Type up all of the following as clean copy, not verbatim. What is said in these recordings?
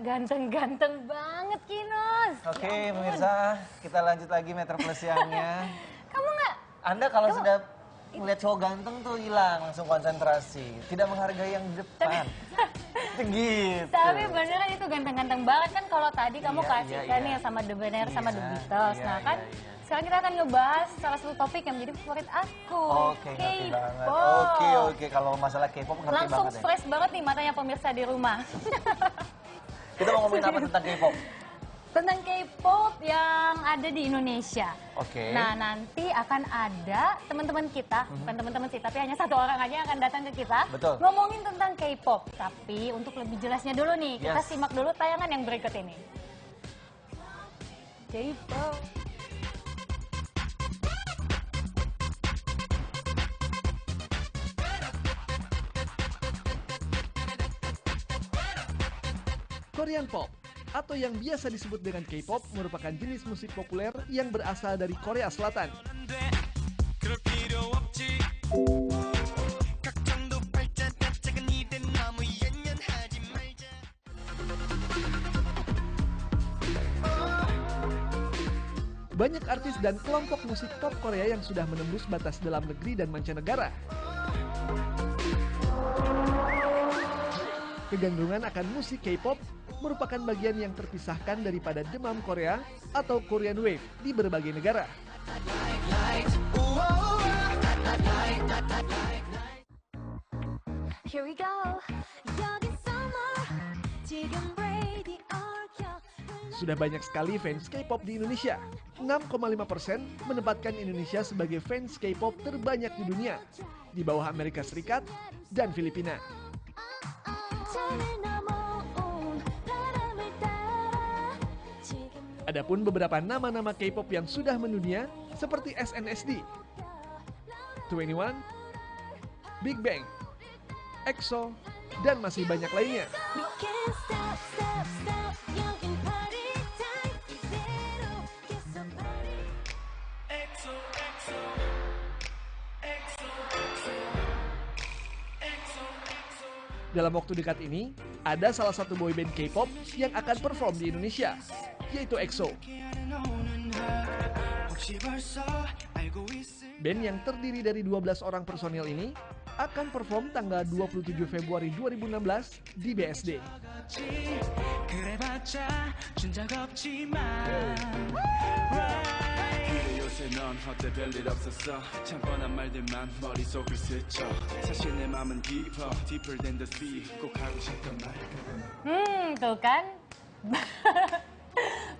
Ganteng-ganteng banget, Kinos. Oke, Ya ampun. pemirsa, kita lanjut lagi Metro Plus siangnya. Kamu nggak? Anda kalau sudah melihat cowok ganteng tuh hilang langsung konsentrasi, tidak menghargai yang di depan. Itu gitu. Tapi beneran itu ganteng-ganteng banget kan kalau tadi kamu Iya, kasih iya, kan iya. yang sama The Bear sama The Iya, Beatles. iya, Nah kan iya, iya. sekarang kita akan ngebahas salah satu topik yang menjadi favorit aku. Oke, ngerti banget. K-pop. Oke, kalau masalah K-pop ngerti Langsung banget ya. fresh banget nih matanya pemirsa di rumah. Kita mau ngomongin apa tentang K-pop? Tentang K-pop yang ada di Indonesia. Oke. Nah, nanti akan ada teman-teman kita, bukan teman-teman sih, tapi hanya satu orang aja yang akan datang ke kita. Betul. Ngomongin tentang K-pop. Tapi untuk lebih jelasnya dulu nih, kita Yes. simak dulu tayangan yang berikut ini. K-pop. Korean Pop atau yang biasa disebut dengan K-pop merupakan jenis musik populer yang berasal dari Korea Selatan. Banyak artis dan kelompok musik pop Korea yang sudah menembus batas dalam negeri dan mancanegara. Kegandrungan akan musik K-pop merupakan bagian yang terpisahkan daripada demam Korea atau Korean Wave di berbagai negara. Here we go. 여긴 summer. 지금 radio 켜. Sudah banyak sekali fans K-pop di Indonesia. 6,5% menempatkan Indonesia sebagai fans K-pop terbanyak di dunia, di bawah Amerika Serikat dan Filipina. 산을 넘어온 바람을 따라 지금 Adapun beberapa nama-nama K-pop yang sudah mendunia seperti SNSD, 21, Big Bang, EXO, dan masih banyak lainnya. We can't stop, stop, stop. 여긴 party time. 이대로 계속 party. Dalam waktu dekat ini, ada salah satu boyband K-pop yang akan perform di Indonesia, yaitu EXO. Band yang terdiri dari 12 orang personil ini akan perform tanggal 27 Februari 2016 di BSD. 그래봤자 준적 없지만 요새 넌 어때 별일 없었어 참 뻔한 말들만 머릿속을 스쳐 사실 내 맘은 깊어 deeper than the sea 꼭 하고 싶던 말 Tuh kan.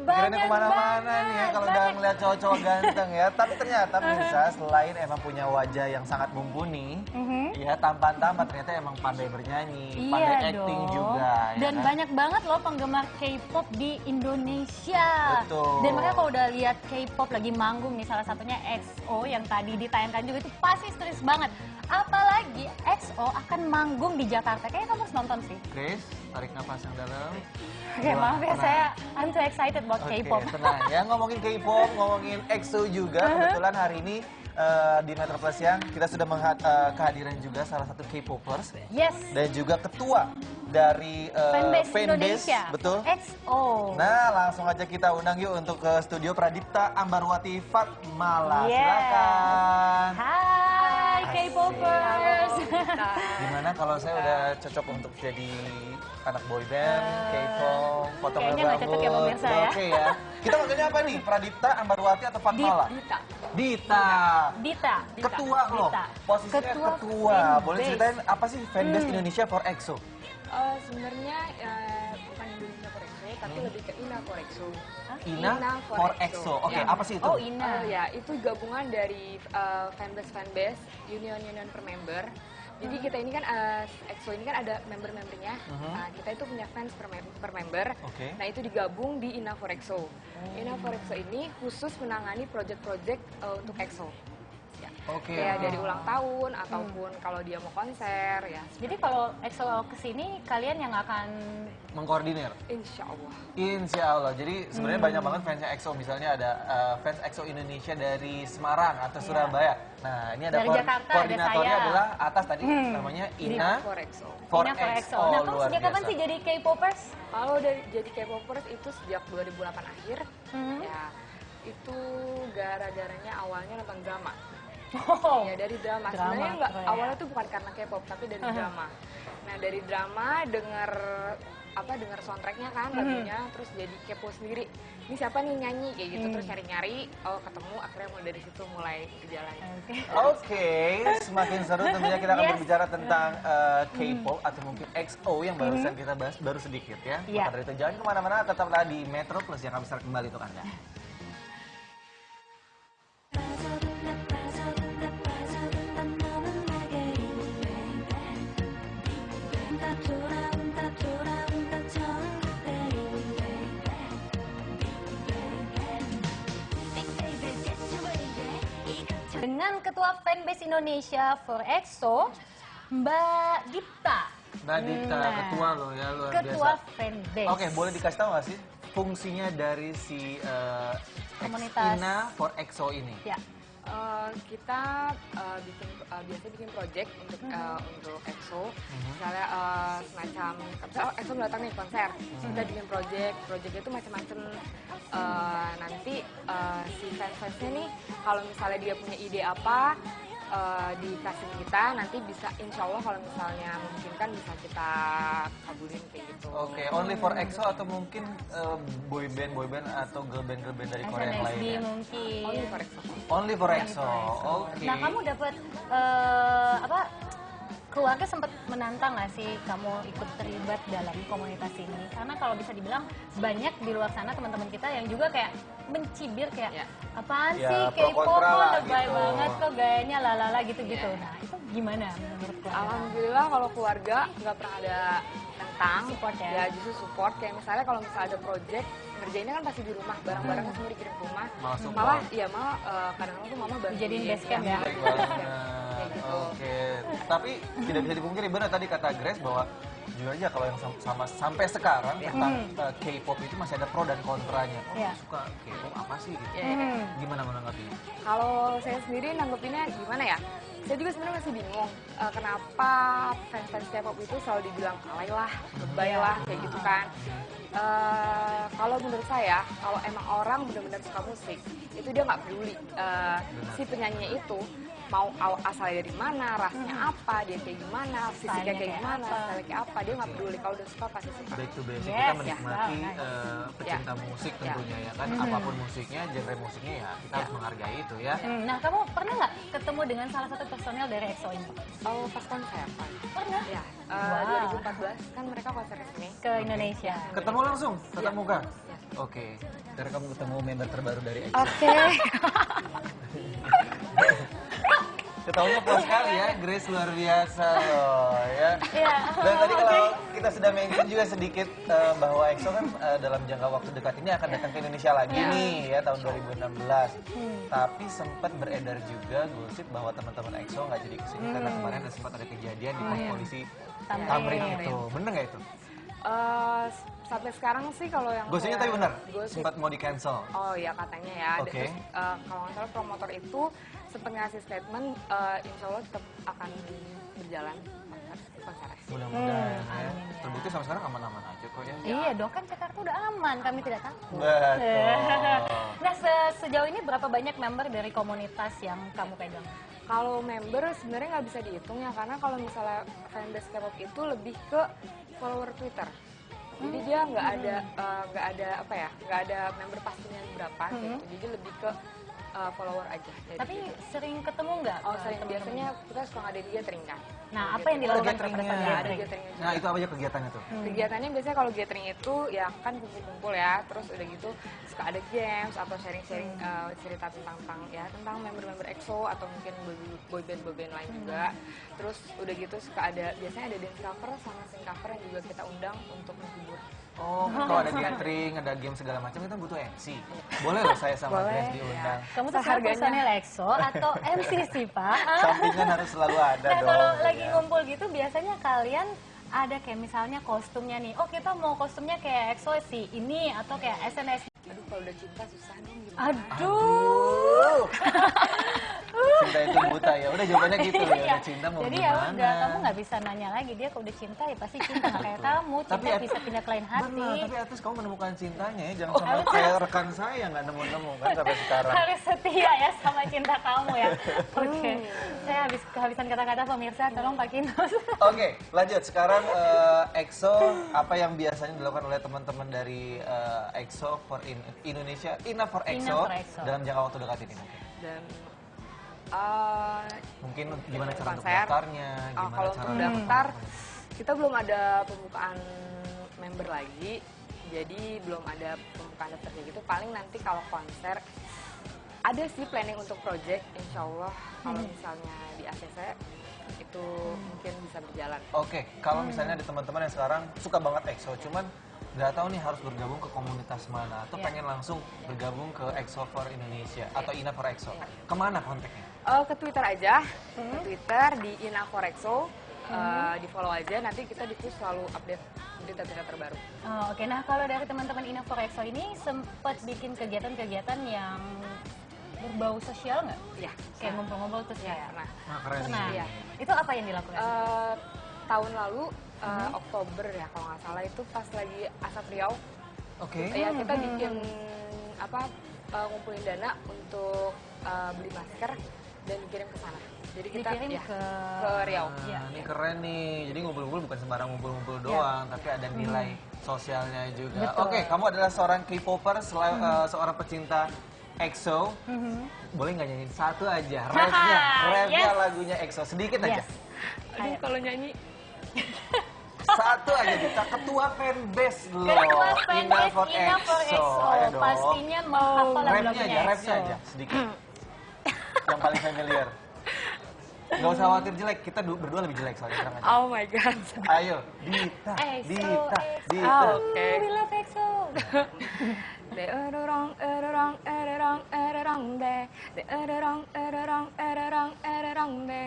Kayaknya kemana-mana nih ya kalau udah banget. ngeliat cowok-cowok ganteng ya. Tapi ternyata pemirsa selain emang punya wajah yang sangat mumpuni, ya tampan-tampan ternyata emang pandai bernyanyi, pandai acting dong. juga. Dan ya kan? banyak banget loh penggemar K-pop di Indonesia. Betul. Dan mereka kalau udah lihat K-pop lagi manggung nih, salah satunya EXO yang tadi ditayangkan juga itu pasti serius banget. Apalagi EXO akan manggung di Jakarta. Kayaknya kamu harus nonton sih. Chris, tarik nafas yang dalam. Oke, Buang, maaf ya, tenang. I'm so excited about Oke, K-pop. tenang ya. Ngomongin K-pop, ngomongin EXO juga. Kebetulan hari ini di Metro Plus Siang kita sudah kehadiran juga salah satu K-popers Yes, dan juga ketua dari fanbase Indonesia. betul. EXO. Nah, langsung aja kita undang yuk untuk ke studio Pradipta Ambarwati Fatmala. Yes. Silakan. Hai K-popers. Gimana kalau saya udah cocok untuk jadi anak boyband, K-pop, fotonya kayaknya nggak cocok ya, pemirsa, ya. Oke ya. Kita manggilnya apa nih? Pradipta Ambarwati atau Fatmala? Dita. Dita. Dita. Ketua loh. Dita. Posisinya ketua. Boleh fanbase. ceritain apa sih fanbase Indonesia for EXO? Sebenarnya bukan Indonesia for EXO, tapi lebih ke INA for EXO. Ina for EXO. Oke, Ya. apa sih itu? Oh, Ina. Ya, itu gabungan dari fanbase, union per member. Jadi kita ini kan EXO ini kan ada member-membernya. Kita itu punya fans per member. Oke. Nah, itu digabung di INA for EXO. INA for EXO ini khusus menangani project-project untuk EXO. ya. Oke. Kayak dari ulang tahun ataupun kalau dia mau konser ya. Jadi kalau EXO kesini, kalian yang akan Mengkoordinir. Insya Allah. Insya Allah. Jadi sebenarnya banyak banget fansnya EXO. Misalnya ada fans EXO Indonesia dari Semarang atau Surabaya. Nah, ini ada Dari Jakarta, ada koordinatornya saya. adalah atas tadi namanya Ina For EXO. for Ina for EXO. EXO. Nah, kamu Luar sejak kapan biasa. sih jadi K-popers? Kalau jadi K-popers itu sejak 2008 akhir, ya itu gara-garanya awalnya nonton drama. Oh, Ya dari drama. Drama, Sebenarnya nggak Korea. awalnya tuh bukan karena K-pop tapi dari drama. Nah dari drama denger soundtracknya kan lagunya, terus jadi kepo sendiri. Ini siapa nih nyanyi kayak gitu, terus nyari-nyari, oh ketemu, akhirnya mulai dari situ mulai berjalan. Oke. Oke, semakin seru tentunya kita akan Yes. berbicara tentang K-pop atau mungkin EXO yang barusan kita bahas baru sedikit ya. Iya. Maka dari itu jangan kemana-mana, tetaplah di Metro Plus yang kami start kembali untuk Anda. Dengan Ketua Fanbase Indonesia for EXO, Mbak Dipta. Mbak Dita, Nah, ketua loh ya, luar Ketua biasa. Fanbase. Oke, boleh dikasih tahu nggak sih fungsinya dari si Komunitas. Ina for EXO ini? Ya. Kita biasanya bikin project untuk EXO. Misalnya semacam EXO datang nih konser, kita bikin project itu macam-macam. Nanti si fans-fansnya nih kalau misalnya dia punya ide apa dikasih kita, nanti bisa insya Allah kalau misalnya memungkinkan bisa kita kabulin kayak gitu. Oke, only for EXO atau mungkin boy band atau girl band dari Korea yang SNSD lainnya? mungkin. Only for EXO. Only for EXO. Oke. Nah, kamu dapat keluarga sempat menantang nggak sih kamu ikut terlibat dalam komunitas ini? Karena kalau bisa dibilang banyak di luar sana teman-teman kita yang juga kayak mencibir kayak Ya. apaan Ya, sih pro K-pop kontra kok lah lebay gitu. banget kok gayanya lalala gitu-gitu. Ya. Nah, itu gimana menurut keluarga? Alhamdulillah kalau keluarga nggak pernah ada tentang. Support ya? Ya justru support. Kayak misalnya kalau misalnya ada project, ngerjainnya kan pasti di rumah, barang-barangnya semua dikirim ke rumah. Malah support. Malah kadang-kadang tuh mama bantuin. Dijadiin base camp ya? Baik Kayak banget. gitu. Oke. Tapi tidak bisa dipungkiri benar tadi kata Grace bahwa jujur aja kalau yang sama sampai sekarang tentang K-pop itu masih ada pro dan kontranya. Oh, Iya. suka K-pop apa sih gitu. Ya, ya. Gimana menanggapinya? Kalau saya sendiri nanggepinnya gimana ya? Saya juga sebenarnya masih bingung kenapa fans-fans K-pop itu selalu dibilang alay lah, lebay lah, kayak gitu kan. Kalau menurut saya, kalau emang orang benar-benar suka musik, itu dia nggak peduli si penyanyinya itu mau asalnya dari mana, rasnya apa, dia kayak gimana, fisiknya Stylenya kayak kayak gimana, apa. stylenya kayak apa, dia nggak peduli. Kalau udah suka pasti suka. Back to basic Yes, kita ya. menikmati Wow, pecinta musik tentunya ya kan. Apapun musiknya, genre musiknya ya kita harus menghargai itu ya. Nah, kamu pernah nggak ketemu dengan salah satu personel dari EXO ini? Oh, pas konser, Pak. Pernah? Ya, Wow. 2014 kan mereka konser ke sini. Ke Indonesia. Ketemu langsung, tatap muka. Iya. Oke. Karena kamu ketemu member terbaru dari EXO. Oke. Ketawanya puas sekali ya, Grace luar biasa loh ya. Iya. Dan tadi kalau kita sudah mention juga sedikit bahwa EXO kan dalam jangka waktu dekat ini akan datang ke Indonesia lagi nih ya tahun 2016. Tapi sempat beredar juga gosip bahwa teman-teman EXO nggak jadi kesini karena kemarin ada sempat ada kejadian di pos polisi Tamrin itu. Bener nggak itu? Sampai sekarang sih kalau yang Gosipnya kayak tapi benar, gosip- sempat mau di cancel. Oh ya katanya ya. Oke. Terus kalau nggak salah promotor itu sempat ngasih statement, insya Allah tetap akan berjalan konsernya. Mudah-mudahan ya. Terbukti sampai sekarang aman-aman aja kok ya. Iya dong, kan Jakarta udah aman, kami tidak takut. Betul. Nah, sejauh ini berapa banyak member dari komunitas yang kamu pegang? Kalau member sebenarnya nggak bisa dihitung ya, karena kalau misalnya fanbase K-pop itu lebih ke follower Twitter. Jadi dia nggak ada member pastinya berapa gitu. Jadi lebih ke follower aja. Jadi Tapi sering ketemu nggak? oh sering biasanya kita suka ngadain gathering kan. Nah, apa yang dilakukan pada gatheringnya? saat Ya, ada gathering? gathering juga. Nah itu apa aja kegiatannya tuh? Kegiatannya biasanya kalau gathering itu ya kan kumpul-kumpul ya, terus udah gitu suka ada games atau sharing-sharing cerita tentang member-member EXO atau mungkin boyband lain juga. Terus udah gitu suka ada biasanya ada dance cover sama sing cover yang juga kita undang untuk menghibur. Oh, kalau ada gathering, ada game segala macam kita butuh MC. Boleh loh saya sama Boleh, Grace diundang. Kamu tuh Seharganya. personil EXO atau MC sih, Pak? Sampingan harus selalu ada Nah, dong. kalau gitu lagi ya. ngumpul gitu biasanya kalian ada kayak misalnya kostumnya nih. Oh, kita mau kostumnya kayak EXO sih ini atau kayak SNSD. Aduh, kalau udah cinta susah dong gimana? Aduh. Cinta itu buta ya. Udah jawabannya gitu ya. Iya. Udah cinta mau Jadi gimana? ya udah, kamu nggak bisa nanya lagi. Dia kalau udah cinta ya pasti cinta. Nggak kayak kamu, cinta at- bisa pindah ke lain hati. Benar, tapi at least kamu menemukan cintanya ya. Jangan sama kayak rekan saya nggak nemu-nemu kan sampai sekarang. Harus setia ya sama cinta kamu ya. Oke. Saya habis kehabisan kata-kata pemirsa, tolong Pak Kinus. Oke, lanjut. Sekarang EXO, apa yang biasanya dilakukan oleh teman-teman dari EXO for Indonesia, Enough for EXO, for EXO. dalam jangka waktu dekat ini? Dan Mungkin gimana cara untuk konser. daftarnya, gimana kalau cara untuk daftar, kita belum ada pembukaan member lagi. Jadi belum ada pembukaan daftar kayak gitu. Paling nanti kalau konser ada sih planning untuk project, insya Allah kalau misalnya di ACC itu mungkin bisa berjalan. Oke, kalau misalnya ada teman-teman yang sekarang suka banget EXO, cuman nggak tahu nih harus bergabung ke komunitas mana, atau pengen langsung bergabung ke EXO for Indonesia atau Ina for EXO, kemana kontaknya? Ke Twitter aja, ke Twitter di Inaforexo, di follow aja. Nanti kita di situ selalu update berita-berita terbaru. Oh, oke, nah kalau dari teman-teman Enough for EXO ini sempat bikin kegiatan-kegiatan yang berbau sosial nggak? Iya, Kayak ngumpul-ngumpul terus ya ya? pernah. Nah, keren Pernah. sih. Iya. Itu apa yang dilakukan? Tahun lalu Oktober ya kalau nggak salah itu pas lagi Asap Riau, Oke. ya kita bikin ngumpulin dana untuk beli masker dan dikirim ke sana. Jadi kita Dikirim ya, ke Riau. Iya. Nah, ini keren nih. Jadi ngumpul-ngumpul bukan sembarang ngumpul-ngumpul doang, tapi ada nilai sosialnya juga. Betul. Oke, kamu adalah seorang K-popper, seorang pecinta EXO. Boleh nggak nyanyiin satu aja, rapnya Yes. lagunya EXO sedikit aja. Yes. Aduh kalau nyanyi Satu aja kita ketua fanbase loh. Ketua Ina fanbase for Enough for EXO. EXO. Ayo dong. Pastinya menghafal Rapnya lagu-lagunya aja EXO. sedikit. Yang paling familiar. Gak usah khawatir jelek, kita berdua lebih jelek soalnya. Tenang aja. oh my god. Ayo, Dita, EXO, Dita, EXO. Dita. Oke. We love EXO. De erorong erorong erorong erorong de de erorong erorong erorong erorong de.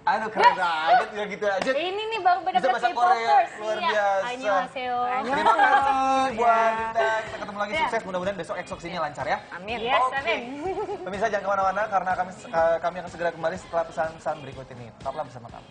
Aduh keren aja, tinggal gitu aja. Ini nih baru Bisa benar-benar bahasa Korea, K-popers. luar Iya. biasa. Annyeonghaseyo. Terima kasih buat Ya. Dita. Kita ketemu lagi Ya. sukses. Mudah-mudahan besok EXO kesini lancar ya. Amin. Yes, Oke. amin. Pemirsa jangan kemana-mana karena kami akan segera kembali setelah pesan-pesan berikut ini. Tetaplah bersama kami.